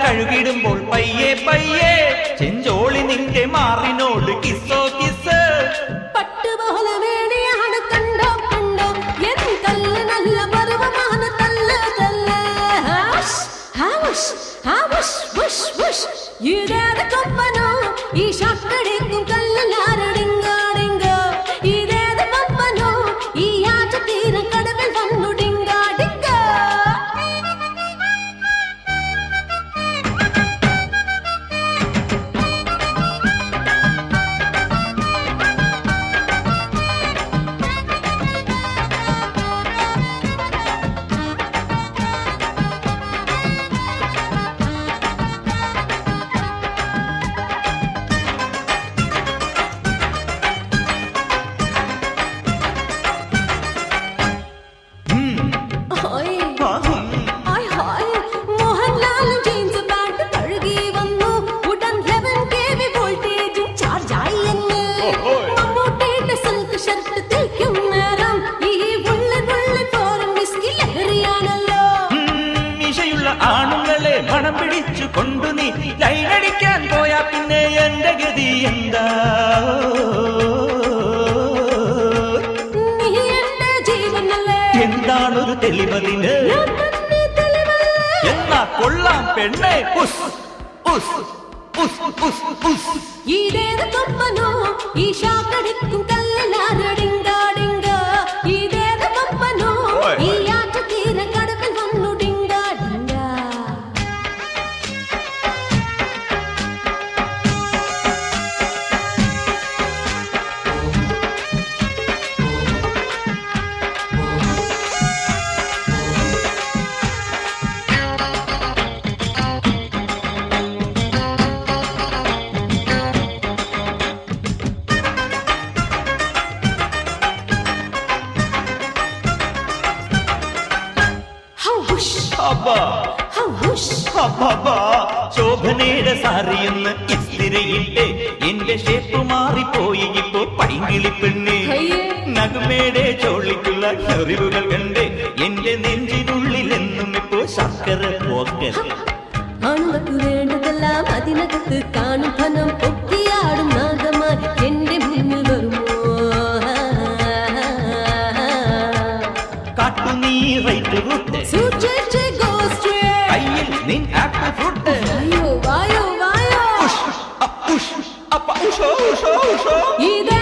കഴുകിടുമ്പോൾ പയ്യെ പയ്യെ ചെഞ്ചോളി നിന്റെ മാറിനോട് കിസ്സോ കിസ് പട്ടുപോലെ വേണിയാണ് കണ്ടോ കണ്ടോ എൻ കല്ല് നല്ല പരുവമാണ് തല്ല് തല്ല് ഇതേത് കൊമ്പനോ ഈ ഷക്കടിക്കും കല്ലിലാരടിങ്കാടിങ്കോ ഇതേത് കൊമ്പനോ ഈ ആറ്റത്തീര കടവിൽ വന്നു ഡിങ്കാടിങ്കോ ആണുങ്ങളെ മണം പിടിച്ചു കൊണ്ടു നീ ലൈനടിക്കാൻ പോയാ പിന്നെ എന്റെ ഗതി എന്താ എന്താണൊരു തെളിവതിന് എന്നാ കൊള്ളാം പെണ്ണെ ഇതേത് കൊമ്പനോ ഈ ഷാക്കടിക്കും കല്ലിലാരടിങ്കാടിങ്ക ഇതേത് കൊമ്പനോ ഈ ആറ്റത്തീര കടവിൽ വന്നു ഡിങ്കാടിങ്ക ശോഭനയുടെ സാരിയെന്ന് ഇസ്തിരയിട്ടെ എന്റെ ഷേപ്പ് മാറിപ്പോയി ഇപ്പോ പൈങ്കിളി പെണ്ണെ നഗമേടെ ചോളിക്കുള്ള അറിവുകൾ കണ്ട് എന്റെ നെഞ്ചിനുള്ളിൽ എന്നും ഇപ്പോ ശർക്കര പോക്കൽ ആണുങ്ങൾക്ക് വേണ്ടതെല്ലാം അതിനകത്ത് കാണും ഫലം പൊക്കിയാടും നാഗമാൻ എന്റെ മുന്നിൽ വരുമോ കാട്ടു നീ റൈറ്റ് റൂട്ട് സൂക്ഷിച്ച് go straight. കയ്യിൽ നിൻ ആപ്പിൾ ഫ്രൂട്ട് വായോ വായോ വായോ ഉഷ് ഉഷോ ഉഷോ ഉഷോ ഇതേ